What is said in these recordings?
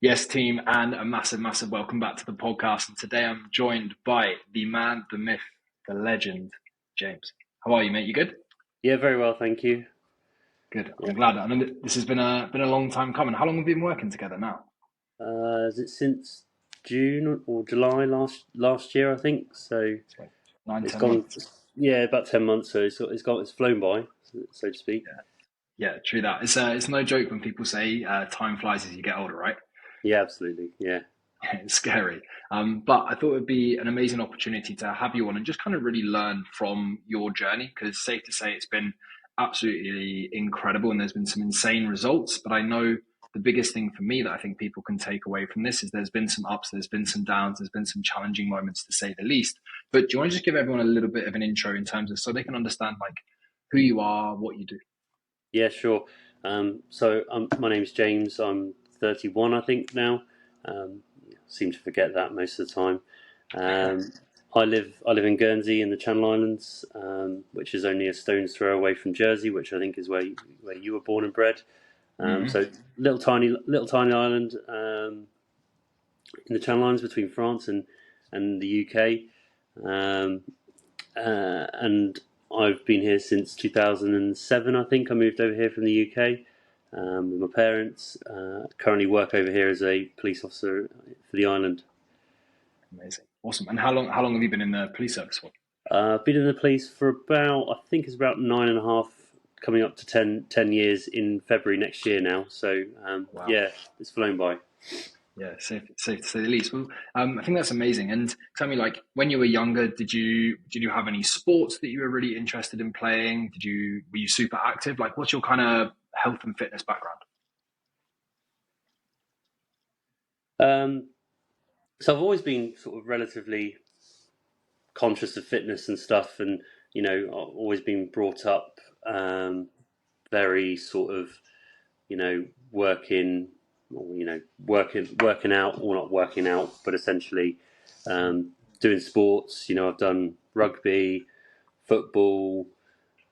Yes, team, and a massive, massive welcome back to the podcast. And today I'm joined by the man, the myth, the legend, James. How are you, mate? You good? Yeah, very well, thank you. Good. Yeah. I'm glad. I know that this has been a long time coming. How long have we been working together now? Is it since June or July last year, I think? So It's like nine, it's ten gone, months. yeah, about 10 months. So it's flown by, so to speak. Yeah, true that. It's no joke when people say time flies as you get older, right? Yeah, absolutely. Yeah. It's scary. But I thought it would be an amazing opportunity to have you on and just kind of really learn from your journey because safe to say it's been absolutely incredible and there's been some insane results. But I know the biggest thing for me that I think people can take away from this is there's been some ups, there's been some downs, there's been some challenging moments to say the least. But do you want to just give everyone a little bit of an intro in terms of so they can understand like who you are, what you do? Yeah, sure. My name's James. I'm 31, I think now. Seem to forget that most of the time. Um, I live in Guernsey in the Channel Islands, which is only a stone's throw away from Jersey, which I think is where you were born and bred. Hmm. So little tiny island in the Channel Islands between France and the UK, um, and I've been here since 2007. I think I moved over here from the UK with my parents. Currently work over here as a police officer for the island. Amazing. Awesome. And how long have you been in the police service for? I've been in the police for about, I think it's about 9.5, coming up to 10 years in February next year now. So Wow. yeah, it's flown by. Yeah, safe to say the least. Well, I think that's amazing. And tell me, like, when you were younger, did you have any sports that you were really interested in playing? Were you super active? Like, what's your kind of health and fitness background? Um, so I've always been sort of relatively conscious of fitness and stuff, and I've always been brought up very sort of working, or working out, or not working out, but essentially doing sports. I've done rugby, football,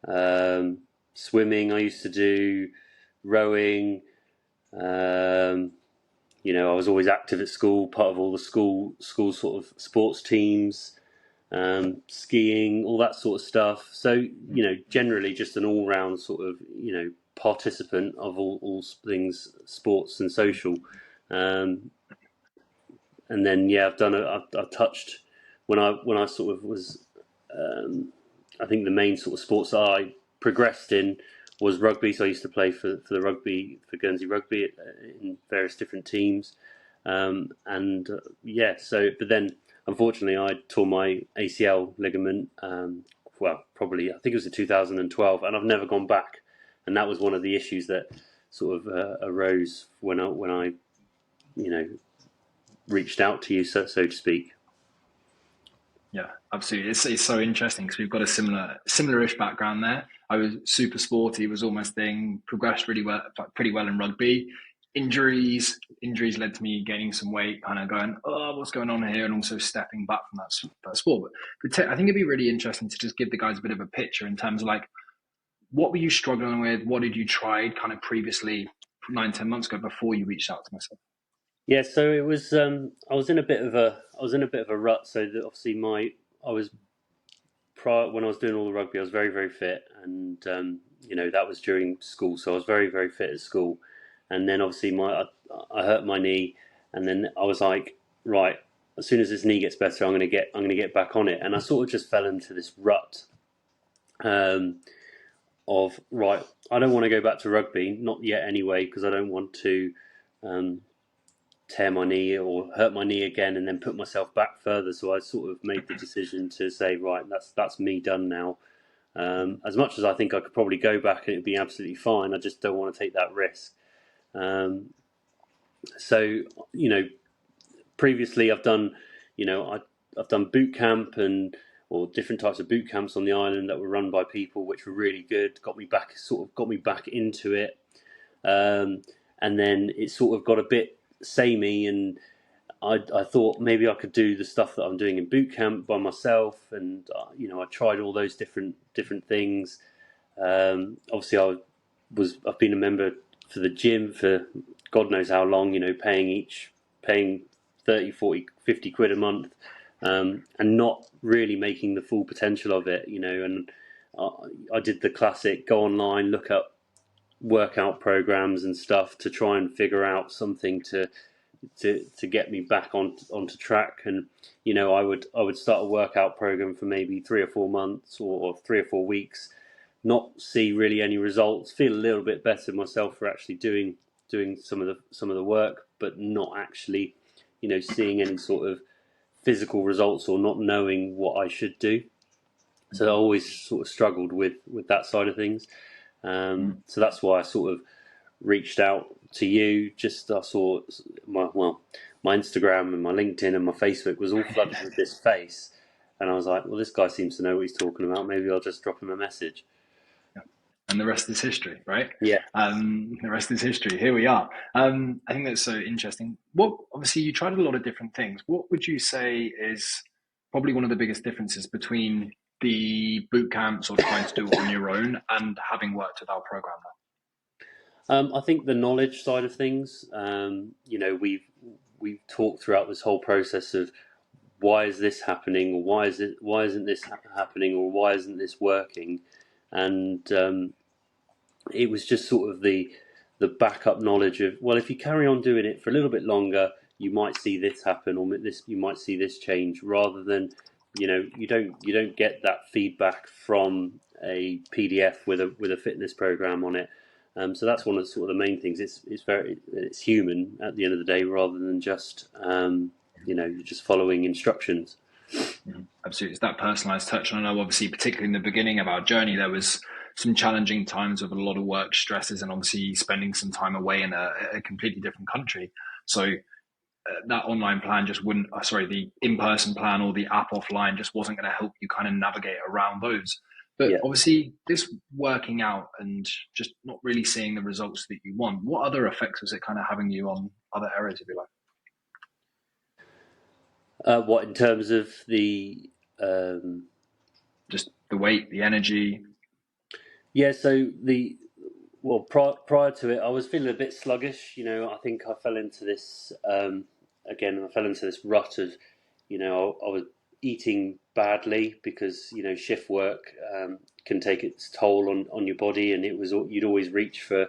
um, swimming. I used to do rowing. Um, I was always active at school, part of all the school sort of sports teams, skiing, all that sort of stuff. So, generally just an all round sort of, participant of all things sports and social. Um, and then, yeah, I've touched when I sort of was, um, I think the main sort of sports that I progressed in was rugby. So I used to play for Guernsey Rugby in various different teams. Yeah, but then unfortunately I tore my ACL ligament. Well, probably I think it was in 2012, and I've never gone back. And that was one of the issues that sort of arose when I you know reached out to you, so to speak. Yeah, absolutely. It's so interesting because we've got a similar-ish background there. I was super sporty, was almost thing, progressed really well, like pretty well in rugby. Injuries led to me gaining some weight, kind of going, oh, what's going on here, and also stepping back from that sport. I think it'd be really interesting to just give the guys a bit of a picture in terms of like, what were you struggling with? What did you try kind of previously 9, 10 months ago before you reached out to myself? Yeah, so it was. I was in a bit of a rut. So that obviously I was prior when I was doing all the rugby. I was very very fit, and that was during school. So I was very very fit at school, and then obviously I hurt my knee, and then I was like, right, as soon as this knee gets better, I'm gonna get back on it, and I sort of just fell into this rut. Um, of right, I don't want to go back to rugby, not yet anyway, because I don't want to um, tear my knee or hurt my knee again and then put myself back further. So I sort of made the decision to say, right, that's me done now. As much as I think I could probably go back and it'd be absolutely fine, I just don't want to take that risk. Um, so you know, previously I've done, I've done boot camp and or different types of boot camps on the island that were run by people which were really good. Got me back into it, um, and then it sort of got a bit samey, and I thought maybe I could do the stuff that I'm doing in boot camp by myself, and I tried all those different things. Obviously, I've been a member for the gym for God knows how long, paying 30, 40, 50 quid a month, and not really making the full potential of it, and I did the classic go online, look up workout programs and stuff to try and figure out something to get me back onto track. And I would start a workout program for maybe 3 or 4 months or 3 or 4 weeks, not see really any results, feel a little bit better myself for actually doing some of the work, but not actually seeing any sort of physical results or not knowing what I should do. So I always sort of struggled with that side of things. So that's why I sort of reached out to you. Just I saw my Instagram and my LinkedIn and my Facebook was all flooded with this face, and I was like, well, this guy seems to know what he's talking about. Maybe I'll just drop him a message. And the rest is history, right? Yeah. The rest is history. Here we are. I think that's so interesting. What obviously you tried a lot of different things. What would you say is probably one of the biggest differences between the boot camps or trying to do it on your own and having worked with our program I think the knowledge side of things. We've talked throughout this whole process of why is this happening, or why isn't this happening, or why isn't this working, and it was just sort of the backup knowledge of, well, if you carry on doing it for a little bit longer, you might see this happen, or you might see this change, rather than you don't get that feedback from a PDF with a fitness program on it. So that's one of the sort of the main things. It's human at the end of the day, rather than just you're just following instructions. Absolutely, it's that personalized touch. And I know, obviously, particularly in the beginning of our journey, there was some challenging times with a lot of work stresses, and obviously spending some time away in a completely different country. So that online plan just wouldn't. Sorry, the in-person plan or the app offline just wasn't going to help you kind of navigate around those. But Yeah. obviously, this working out and just not really seeing the results that you want. What other effects was it kind of having you on other areas of your life? What in terms of the um, Just the weight, the energy. yeah, so prior to it, I was feeling a bit sluggish. I think I fell into this again. I fell into this rut of, I was eating badly because shift work can take its toll on your body, and you'd always reach for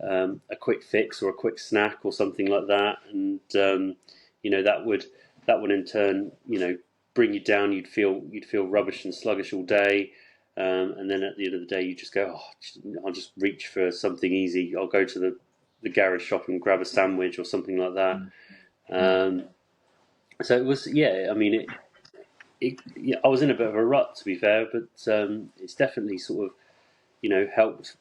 a quick fix or a quick snack or something like that, and that would in turn bring you down. You'd feel rubbish and sluggish all day. And then at the end of the day, you just go, oh, I'll just reach for something easy. I'll go to the garage shop and grab a sandwich or something like that. So it was, yeah, I mean, yeah, I was in a bit of a rut, to be fair, but it's definitely sort of, helped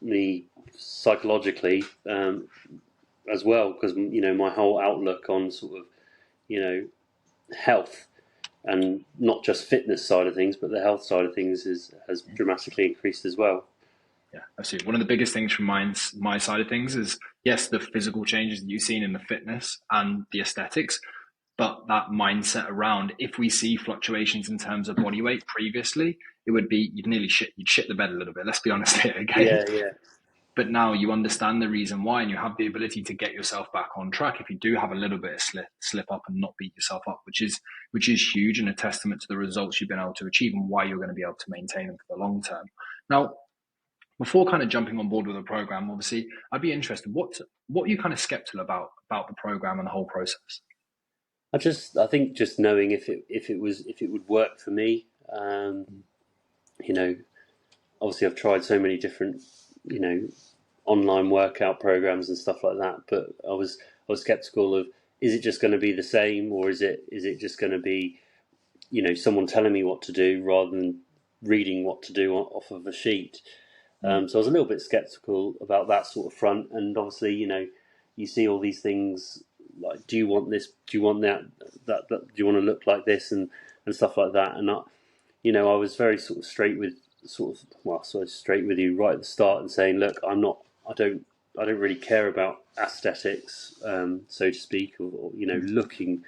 me psychologically as well, because, my whole outlook on sort of, health, and not just fitness side of things, but the health side of things has dramatically increased as well. Yeah, absolutely. One of the biggest things from my side of things is, yes, the physical changes that you've seen in the fitness and the aesthetics, but that mindset around, if we see fluctuations in terms of body weight previously, it would be you'd shit the bed a little bit. Let's be honest here, okay? Yeah, yeah, But now you understand the reason why, and you have the ability to get yourself back on track if you do have a little bit of slip up and not beat yourself up, which is huge and a testament to the results you've been able to achieve and why you're going to be able to maintain them for the long term. Now, before kind of jumping on board with the program, obviously, I'd be interested. What are you kind of skeptical about the program and the whole process? I think just knowing if it would work for me. You know, Obviously I've tried so many different, online workout programs and stuff like that, but I was skeptical of, is it just going to be the same, or is it just going to be someone telling me what to do rather than reading what to do off of a sheet. So I was a little bit skeptical about that sort of front, and obviously you see all these things like, do you want this, do you want that do you want to look like this, and stuff like that. And I was very sort of straight with you right at the start and saying, look, I don't really care about aesthetics, so to speak, or looking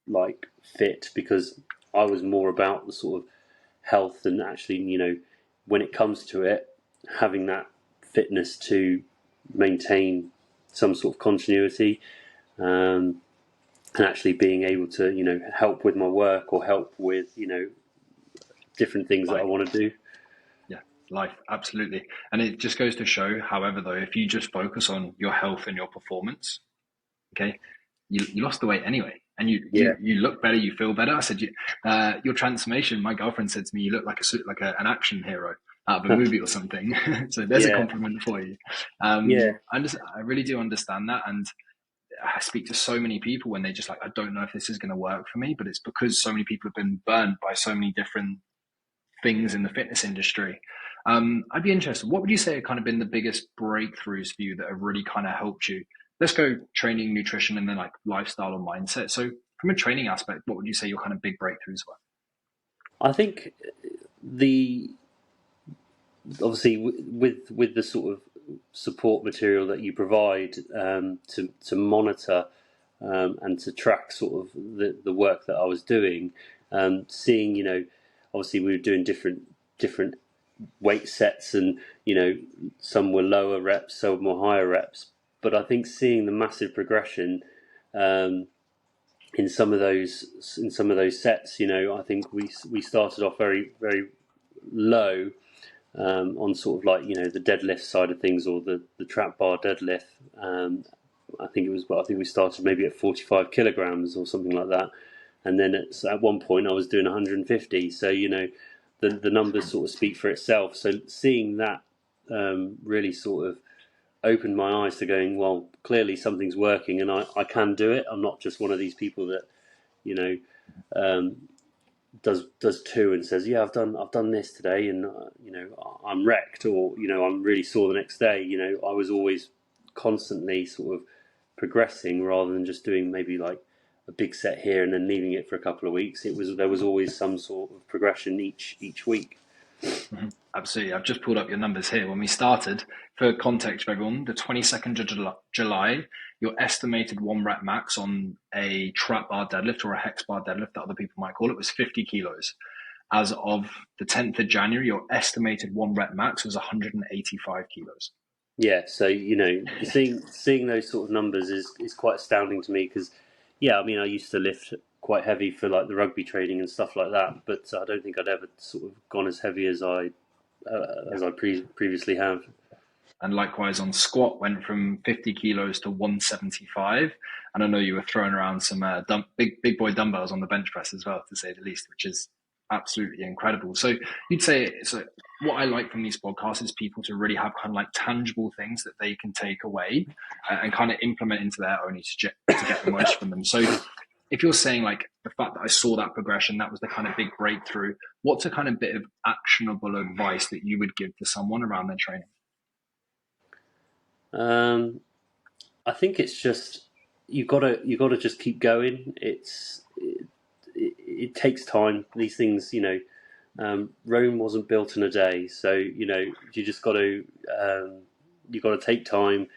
like fit, because I was more about the sort of health, and actually when it comes to it, having that fitness to maintain some sort of continuity, and actually being able to, help with my work or help with, different things that I Life. want to do. Yeah, life, absolutely. And it just goes to show, however, though, if you just focus on your health and your performance, okay, you lost the weight anyway. And Yeah. you look better, you feel better. I said, your transformation, my girlfriend said to me, you look an action hero out of a movie or something. So there's a Yeah. compliment for you. Yeah. I really do understand that. And I speak to so many people when they just like, I don't know if this is going to work for me, but it's because so many people have been burned by so many different things in the fitness industry. I'd be interested. What would you say have kind of been the biggest breakthroughs for you that have really kind of helped you? Let's go training, nutrition, and then like lifestyle or mindset. So, from a training aspect, what would you say your kind of big breakthroughs were? I think the obviously with the sort of support material that you provide, to monitor, and to track sort of the work that I was doing, seeing, obviously we were doing different weight sets, and some were lower reps, some were higher reps, but I think seeing the massive progression, um, in some of those sets, I think we started off very very low, on sort of like, the deadlift side of things, or the trap bar deadlift. I think we started maybe at 45 kilograms or something like that, and then at one point I was doing 150. So the numbers sort of speak for itself. So seeing that, really sort of opened my eyes to going, well, clearly something's working, and I can do it. I'm not just one of these people that you know um, does two and says, yeah, I've done this today, and I'm wrecked, or I'm really sore the next day. I was always constantly sort of progressing, rather than just doing maybe like a big set here and then leaving it for a couple of weeks. There was always some sort of progression each week. Mhm. Absolutely. I've just pulled up your numbers here. When we started, for context for everyone, the 22nd of July, your estimated one rep max on a trap bar deadlift or a hex bar deadlift that other people might call it was 50 kilos. As of the 10th of January, your estimated one rep max was 185 kilos. Yeah, so seeing those sort of numbers is quite astounding to me, because yeah, I mean, I used to lift quite heavy for like the rugby training and stuff like that, but I don't think I'd ever sort of gone as heavy as I Yeah. previously have. And likewise on squat, went from 50 kilos to 175. And I know you were throwing around some big boy dumbbells on the bench press as well, to say the least, which is absolutely incredible. So you'd say, so what I like from these podcasts is people to really have kind of like tangible things that they can take away, and kind of implement into their own to get the most from them. So if you're saying like the fact that I saw that progression, that was the kind of big breakthrough, what's a kind of bit of actionable advice that you would give to someone around their training? Um, I think it's just you gotta just keep going. It takes time. These things, Rome wasn't built in a day, so you just got to take time.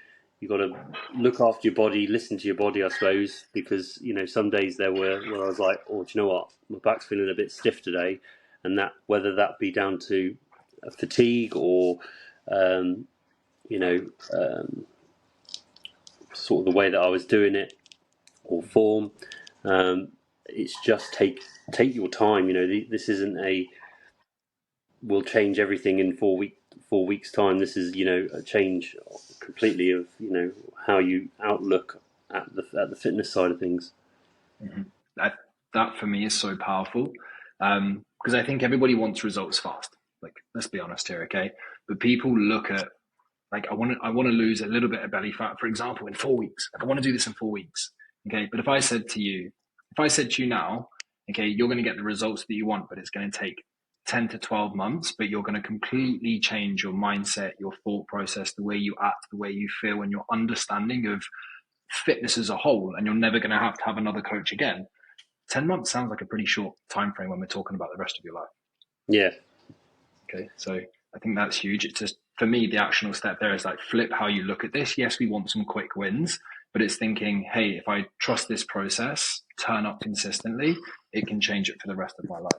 You got to look after your body, listen to your body, I suppose, because some days there were where I was like, oh, do you know what, my back's feeling a bit stiff today, and that, whether that be down to fatigue, or um, you know sort of the way that I was doing it, or form. Um, it's just take your time. This isn't a will change everything in 4 weeks time. This is a change completely of how you outlook at the fitness side of things. Mm-hmm. That that for me is so powerful, because I think everybody wants results fast. Like, let's be honest here, okay? But people look at like I want to lose a little bit of belly fat, for example, in 4 weeks. Like I want to do this in 4 weeks, okay? But if I said to you now, okay, you're going to get the results that you want, but it's going to take 10 to 12 months, but you're going to completely change your mindset, your thought process, the way you act, the way you feel, and your understanding of fitness as a whole, and you're never going to have another coach again. 10 months sounds like a pretty short time frame when we're talking about the rest of your life. Yeah, Okay, so I think that's huge. It's just, for me, the actionable step there is like flip how you look at this. Yes, we want some quick wins, but it's thinking, hey, if I trust this process, turn up consistently, it can change it for the rest of my life.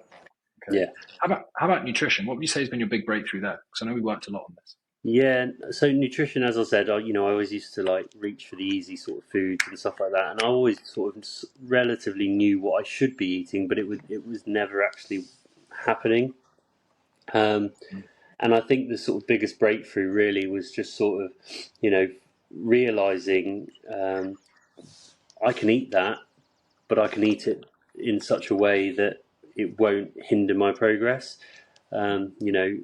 Okay. yeah. How about nutrition? What would you say has been your big breakthrough there? Because I know we worked a lot on this. Yeah, so nutrition, as I said, I always used to like reach for the easy sort of foods and stuff like that, and I always sort of relatively knew what I should be eating, but it was never actually happening. Um, and I think the sort of biggest breakthrough really was just sort of, you know, realizing I can eat that, but I can eat it in such a way that it won't hinder my progress. You know,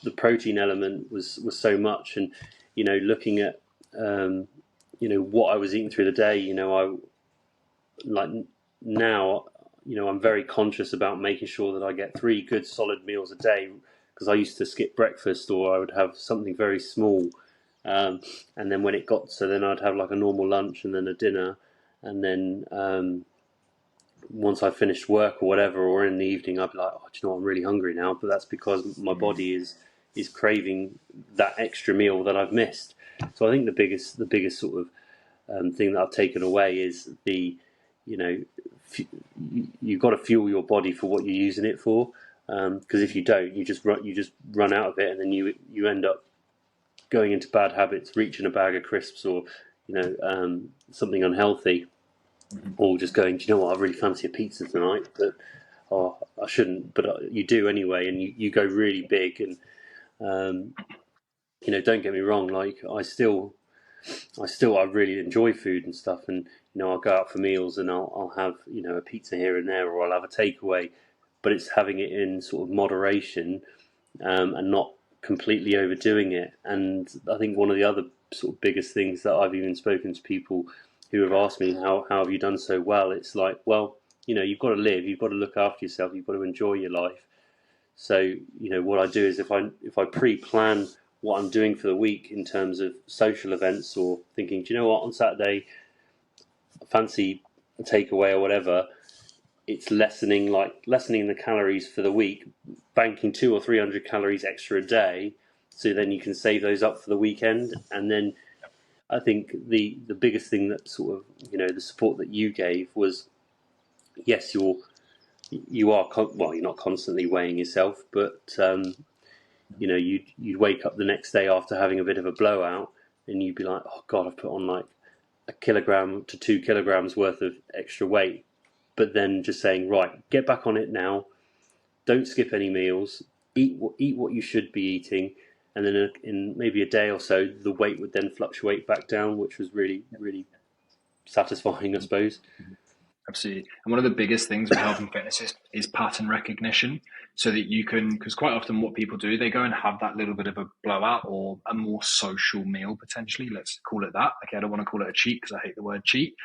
the protein element was so much, and looking at um, what I was eating through the day. I like now. I'm very conscious about making sure that I get 3 good solid meals a day, because I used to skip breakfast, or I would have something very small, and then when it got so then I'd have like a normal lunch and then a dinner, and then once I finished work or whatever, or in the evening, I'd be like, oh, do you know what? I'm really hungry now. But that's because my body is craving that extra meal that I've missed. So I think the biggest sort of thing that I've taken away is you know, you've got to fuel your body for what you're using it for. Because if you don't, you just run out of it, and then you end up going into bad habits, reaching a bag of crisps, or something unhealthy, Mhm. or just going, do you know what, I really fancy a pizza tonight, but oh, I shouldn't, but you do anyway, and you go really big. And um, don't get me wrong, like I really enjoy food and stuff, and I'll go out for meals and I'll have a pizza here and there, or I'll have a takeaway, but it's having it in sort of moderation, and not completely overdoing it. And I think one of the other sort of biggest things that I've even spoken to people who have asked me, how have you done so well? It's like, well, you've got to live, you've got to look after yourself, you've got to enjoy your life. So what I do is if I pre-plan what I'm doing for the week in terms of social events, or thinking, do you know what, on Saturday, fancy a takeaway or whatever, it's lessening the calories for the week, banking 200 or 300 calories extra a day, so then you can save those up for the weekend. And then I think the biggest thing that sort of the support that you gave was, yes, you're not constantly weighing yourself, but you'd wake up the next day after having a bit of a blowout, and you'd be like, oh god, I've put on like a kilogram to 2 kilograms worth of extra weight. But then just saying, right, get back on it now. Don't skip any meals. Eat what you should be eating, and then in maybe a day or so, the weight would then fluctuate back down, which was really, really satisfying, I suppose. Absolutely. And one of the biggest things with health and fitness is pattern recognition, so that you can, because quite often what people do, they go and have that little bit of a blowout or a more social meal potentially. Let's call it that. Okay, I don't want to call it a cheat because I hate the word cheat.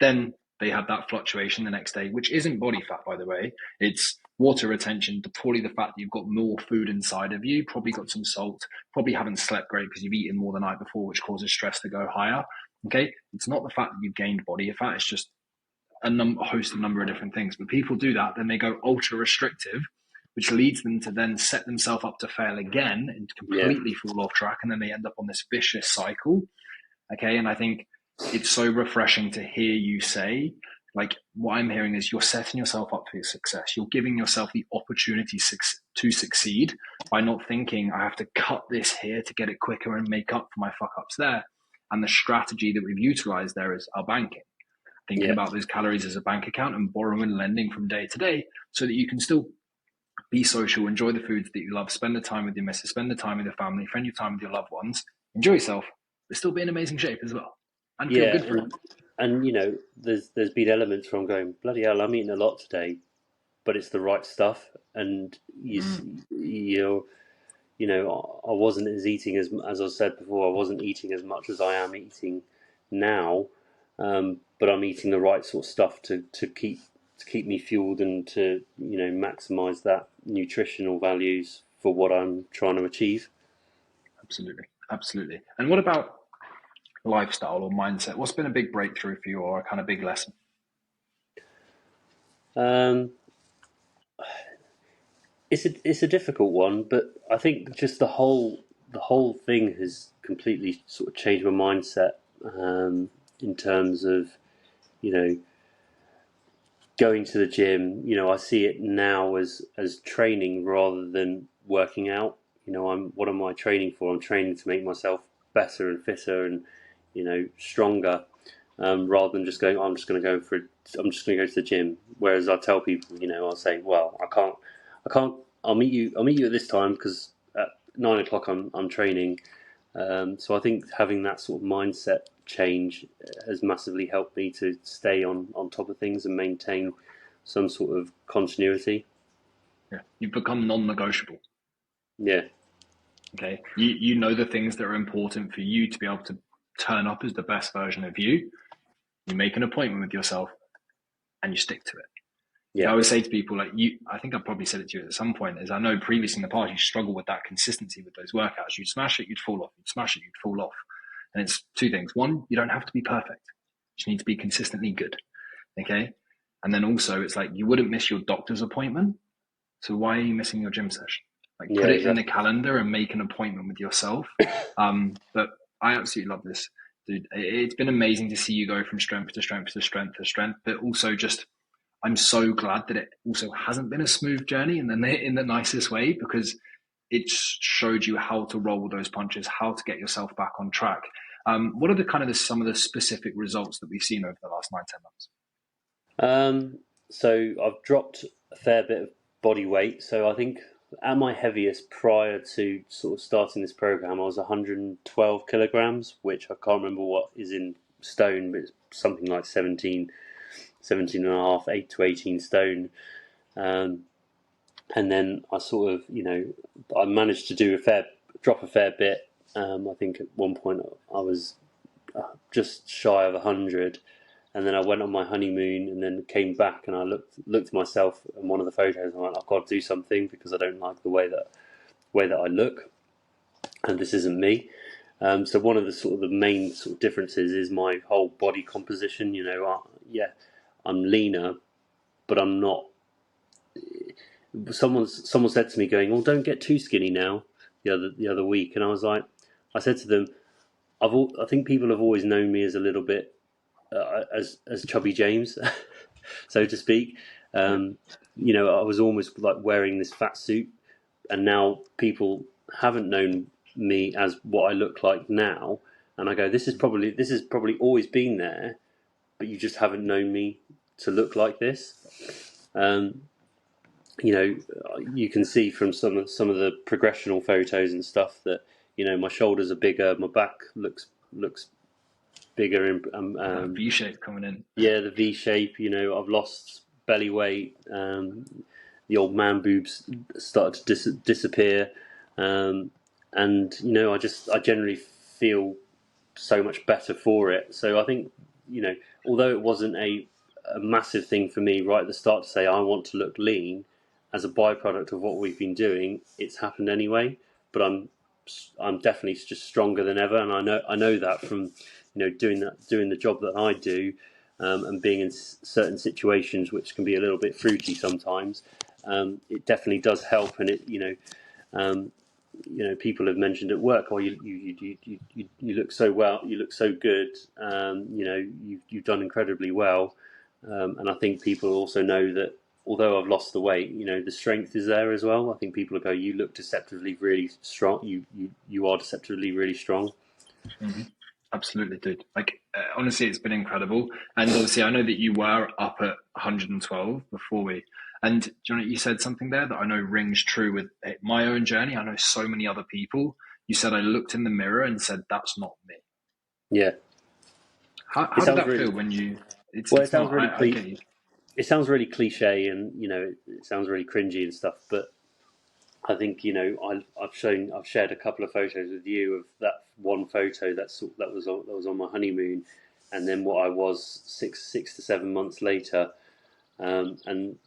Then they have that fluctuation the next day, which isn't body fat, by the way. It's water retention, probably the fact that you've got more food inside of you, probably got some salt, probably haven't slept great because you've eaten more the night before, which causes stress to go higher. Okay, it's not the fact that you've gained body fat, it's just a host of number of different things. But people do that, then they go ultra restrictive, which leads them to then set themselves up to fail again and Yeah, completely fall off track, and then they end up on this vicious cycle. Okay, and I think it's so refreshing to hear you say, like, what I'm hearing is you're setting yourself up for success. You're giving yourself the opportunity to succeed by not thinking I have to cut this here to get it quicker and make up for my fuck ups there. And the strategy that we've utilized there is our banking, thinking yeah, about those calories as a bank account and borrowing and lending from day to day, so that you can still be social, enjoy the foods that you love, spend the time with your missus, spend the time with your family, spend your time with your loved ones, enjoy yourself, but still be in amazing shape as well and feel yeah. good for it. And there's been elements where I'm going, bloody hell, I'm eating a lot today, but it's the right stuff. And I wasn't eating as I said before, I wasn't eating as much as I am eating now, but I'm eating the right sort of stuff to keep me fueled, and to maximize that nutritional values for what I'm trying to achieve. Absolutely. Absolutely. And what about lifestyle or mindset? What's been a big breakthrough for you or a kind of big lesson? Um, it's a difficult one, but I think just the whole thing has completely sort of changed my mindset, in terms of you know going to the gym. I see it now as training rather than working out. what am I training for? I'm training to make myself better and fitter and stronger, rather than just going, oh, I'm just going to go to the gym. Whereas I tell people, I'll say, well, I can't. I'll meet you at this time because at 9 o'clock I'm training. So I think having that sort of mindset change has massively helped me to stay on top of things and maintain some sort of continuity. Yeah, you've become non-negotiable. Yeah. Okay, you know the things that are important for you to be able to turn up as the best version of you. You make an appointment with yourself and you stick to it. I Yeah. always say to people, like you, I think I probably said it to you at some point, is I know previously in the past you struggle with that consistency with those workouts. You'd smash it, you'd fall off. You'd smash it, you'd fall off. And it's two things. One, you don't have to be perfect. You just need to be consistently good. Okay. And then also it's like you wouldn't miss your doctor's appointment. So why are you missing your gym session? Like Yeah, put it in the exactly. calendar and make an appointment with yourself. But I absolutely love this, dude. It's been amazing to see you go from strength to strength to strength to strength, but also just I'm so glad that it also hasn't been a smooth journey in the nicest way, because it showed you how to roll those punches, how to get yourself back on track. What are the kind of some of the specific results that we've seen over the last 9, 10 months? So I've dropped a fair bit of body weight. So I think at my heaviest prior to sort of starting this program, I was 112 kilograms, which I can't remember what is in stone, but it's something like 17 and a half, 8 to 18 stone. Um, and then I sort of, I managed to drop a fair bit. I think at one point I was just shy of 100, and then I went on my honeymoon and then came back and I looked at myself in one of the photos and I went, I've got to do something because I don't like the way that I look, and this isn't me. So one of the sort of the main sort of differences is my whole body composition. Yeah, I'm leaner, but I'm not. Someone said to me, going, "Oh, don't get too skinny now." The other week, and I said to them, I think people have always known me as a little bit as Chubby James, so to speak. Yeah. I was almost like wearing this fat suit, and now people haven't known me as what I look like now, and I go, this has probably always been there, but you just haven't known me to look like this. Um, you can see from some of the progressional photos and stuff that my shoulders are bigger, my back looks bigger, and That V shape coming in. yeah, the V shape. I've lost belly weight. The old man boobs started to disappear, um, and I generally feel so much better for it. So I think although it wasn't a massive thing for me right at the start to say I want to look lean, as a byproduct of what we've been doing, it's happened anyway. But I'm definitely just stronger than ever, and I know that from doing the job that I do, and being in certain situations which can be a little bit fruity sometimes. It definitely does help, and um, people have mentioned at work, oh, you look so well, you look so good, you've done incredibly well, and I think people also know that although I've lost the weight, the strength is there as well. I think people will go, you look deceptively really strong. You are deceptively really strong. Mm-hmm. Absolutely, dude. Like, honestly, it's been incredible. And obviously, I know that you were up at 112 before we. And you said something there that I know rings true with my own journey. I know so many other people. You said I looked in the mirror and said, "That's not me." Yeah, How it did sounds that really feel when you? well. It It's sounds not. really I get you. it sounds really cliche, and it sounds really cringy and stuff. But I think I've shared a couple of photos with you of that one photo that was on my honeymoon, and then what I was 6 to 7 months later. And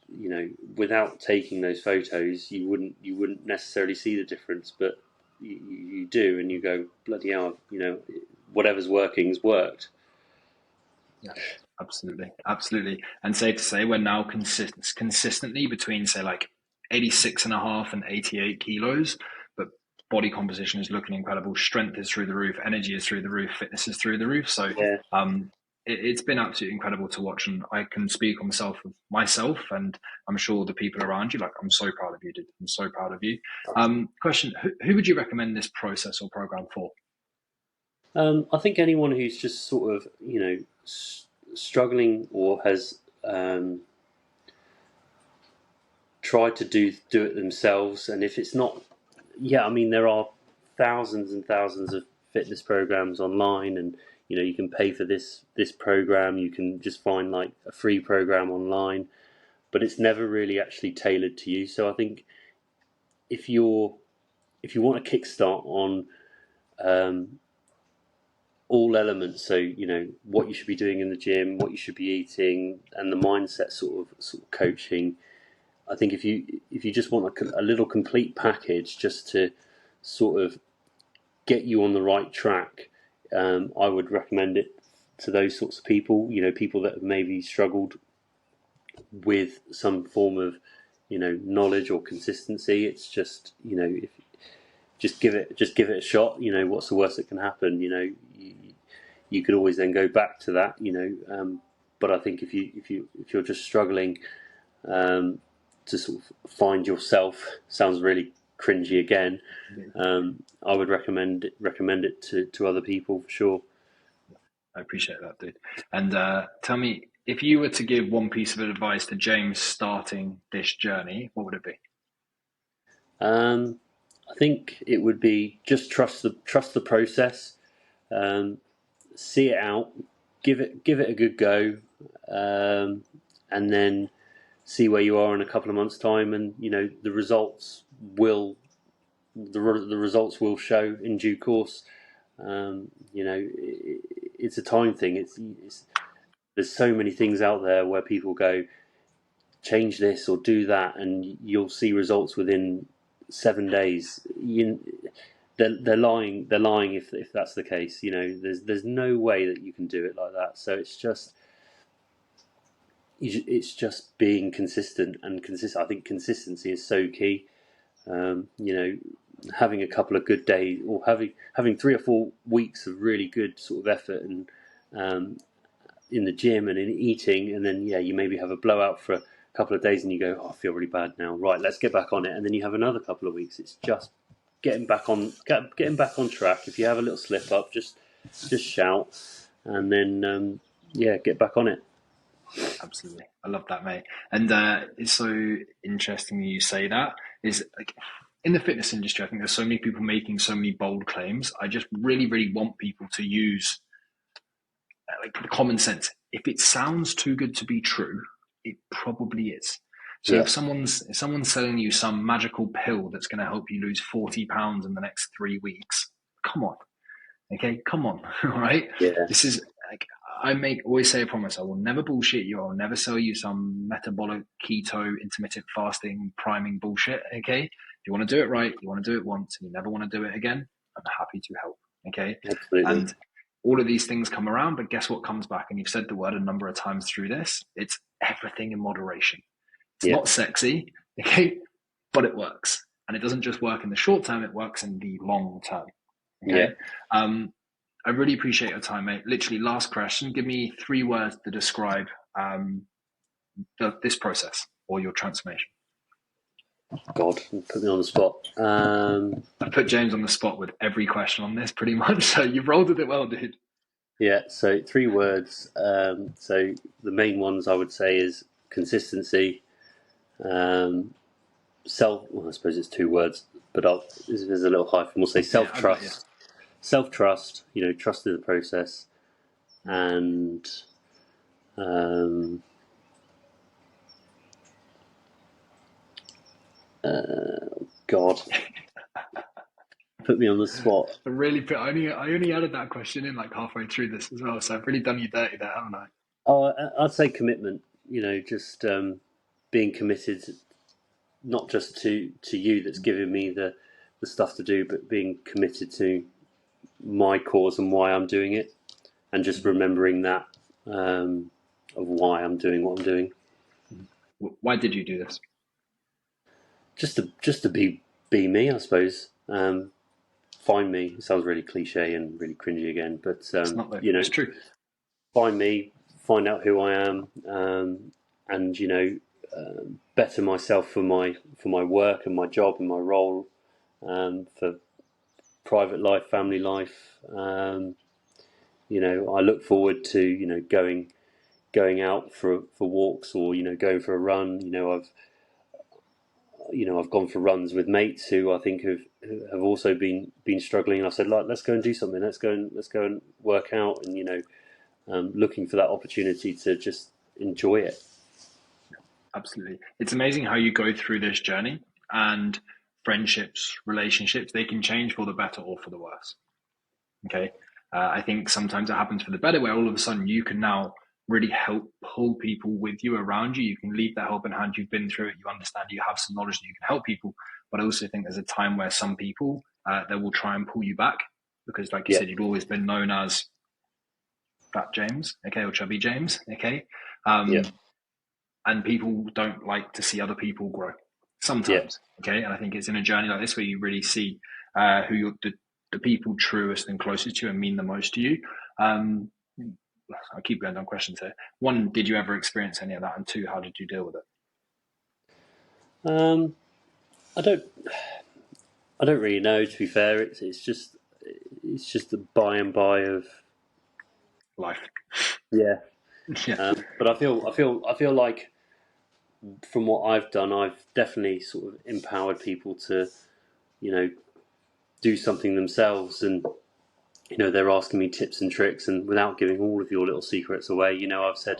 without taking those photos, you wouldn't necessarily see the difference, but you do, and you go, bloody hell, whatever's working's worked. Yeah, absolutely, absolutely. And safe to say, we're now consistently between say like 86 and a half and 88 kilos, but body composition is looking incredible. Strength is through the roof, energy is through the roof, fitness is through the roof. So, Yeah, um, it's been absolutely incredible to watch, and I can speak on myself, and I'm sure the people around you. Like, I'm so proud of you, dude. I'm so proud of you. Question: who would you recommend this process or program for? I think anyone who's just sort of, struggling or has tried to do it themselves, and if it's not, yeah, I mean, there are thousands and thousands of fitness programs online, and you can pay for this program. You can just find like a free program online, but it's never really actually tailored to you. So I think if you want a kickstart on um, all elements, so what you should be doing in the gym, what you should be eating, and the mindset sort of coaching. I think if you just want a little complete package just to sort of get you on the right track, I would recommend it to those sorts of people. People that have maybe struggled with some form of knowledge or consistency. It's just if just give it a shot. What's the worst that can happen? You could always then go back to that. But I think if you're just struggling to sort of find yourself, sounds really cringy again. I would recommend it to other people for sure. I appreciate that, dude. And tell me, if you were to give one piece of advice to James starting this journey, what would it be? I think it would be just trust the process, um, see it out, give it a good go, and then see where you are in a couple of months' time, and the will the results will show in due course. It's a time thing. There's so many things out there where people go change this or do that, and you'll see results within 7 days. They're lying. They're lying if that's the case. There's no way that you can do it like that. So it's just being consistent and consistent. I think consistency is so key. Um, you know, Having a couple of good days or having 3 or 4 weeks of really good sort of effort and um, in the gym and in eating, and then you maybe have a blowout for a couple of days, and you go, oh, I feel really bad now. Right, let's get back on it, and then you have another couple of weeks. It's just getting back on track. If you have a little slip up, just shout, and then get back on it. Absolutely. I love that, mate. And it's so interesting you say that. Is like in the fitness industry, I think there's so many people making so many bold claims. I just really, really want people to use like the common sense. If it sounds too good to be true, it probably is. So Yeah, if someone's selling you some magical pill that's going to help you lose 40 pounds in the next 3 weeks, come on. Okay, come on. All right. yeah, This is like I make always say a promise. I will never bullshit you. I'll never sell you some metabolic keto intermittent fasting priming bullshit. Okay. If you want to do it right, you want to do it once, and you never want to do it again, I'm happy to help. Okay. absolutely. And all of these things come around, but guess what comes back? And you've said the word a number of times through this. It's everything in moderation. It's Yeah, not sexy, okay, but it works. And it doesn't just work in the short term, it works in the long term. yeah. Okay. I really appreciate your time, mate. Literally, last question. Give me 3 words to describe this process or your transformation. God, put me on the spot. I've put James on the spot with every question on this pretty much. So you've rolled with it well, dude. Yeah, so 3 words. So the main ones I would say is consistency, um, Well, I suppose it's 2 words, but there's a little hyphen. We'll say Yeah, I got you. self-trust. Trust in the process, and um, God, put me on the spot. I only added that question in like halfway through this as well. So I've really done you dirty there, haven't I? Oh, I'd say commitment. Just being committed, not just to you that's giving me the stuff to do, but being committed to my cause and why I'm doing it, and just remembering that of why I'm doing what I'm doing. Why did you do this? Just to be me, I suppose. Find me. It sounds really cliche and really cringy again, but It's not though. It's true. find me, find out who I am, and better myself for my work and my job and my role, for private life, family life. I look forward to going out for walks, or going for a run. I've gone for runs with mates who I think have also been struggling, and I said, like, let's go and do something. Let's go and work out, and looking for that opportunity to just enjoy it. Absolutely. It's amazing how you go through this journey, and friendships, relationships, they can change for the better or for the worse. Okay. I think sometimes it happens for the better, where all of a sudden you can now really help pull people with you around you. You can leave that helping hand. You've been through it. You understand. You have some knowledge that you can help people. But I also think there's a time where some people they will try and pull you back, because, like you Yeah, said, you've always been known as Fat James, okay, or Chubby James, okay. yeah, Um, and people don't like to see other people grow yeah, sometimes, okay. And I think it's in a journey like this where you really see who you're the people truest and closest to you and mean the most to you. um I keep going down questions here. One, did you ever experience any of that? And two, how did you deal with it? um, I don't really know, to be fair. It's just the by and by of, Life. yeah. Yeah. But I feel like, from what I've done, I've definitely sort of empowered people to you know do something themselves, and they're asking me tips and tricks, and without giving all of your little secrets away, I've said,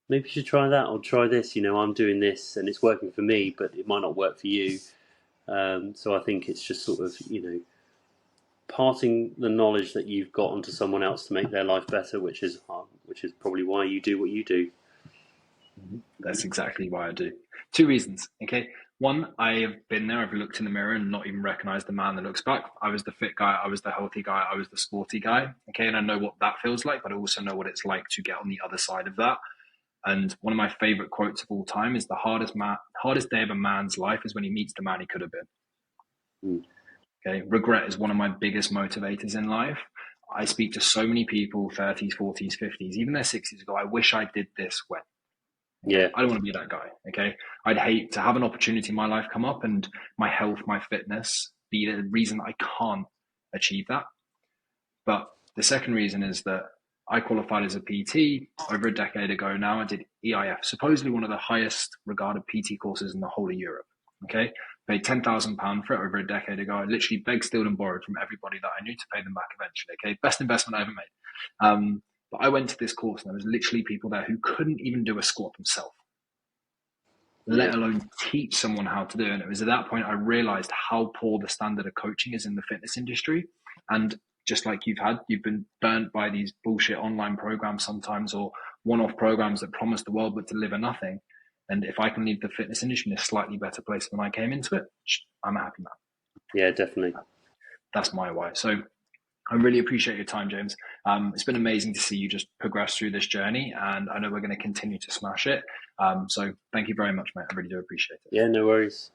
maybe you should try that, or try this. I'm doing this and it's working for me, but it might not work for you. So I think it's just sort of parting the knowledge that you've got onto someone else to make their life better, which is probably why you do what you do. That's exactly why I do. Two reasons. Okay. One, I have been there. I've looked in the mirror and not even recognized the man that looks back. I was the fit guy. I was the healthy guy. I was the sporty guy. Okay. And I know what that feels like, but I also know what it's like to get on the other side of that. And one of my favorite quotes of all time is, the hardest day of a man's life is when he meets the man he could have been. Mm. Okay. Regret is one of my biggest motivators in life. I speak to so many people, 30s, 40s, 50s, even their 60s, go, I wish I did this when. Okay. Yeah, I don't want to be that guy. Okay. I'd hate to have an opportunity in my life come up and my health, my fitness be the reason I can't achieve that. But the second reason is that I qualified as a PT over a decade ago now. I did EIF, supposedly one of the highest regarded PT courses in the whole of Europe. Okay. Paid £10,000 for it over a decade ago. I literally begged, stealed, and borrowed from everybody that I knew to pay them back eventually. Okay. Best investment I ever made. But I went to this course and there was literally people there who couldn't even do a squat themselves, yeah, let alone teach someone how to do it. And it was at that point I realized how poor the standard of coaching is in the fitness industry. And just like you've been burnt by these bullshit online programs sometimes, or one-off programs that promise the world but deliver nothing. And if I can leave the fitness industry in a slightly better place than I came into it, I'm a happy man. yeah, definitely. That's my why. So I really appreciate your time, James. It's been amazing to see you just progress through this journey, and I know we're going to continue to smash it. So thank you very much, mate. I really do appreciate it. Yeah, no worries.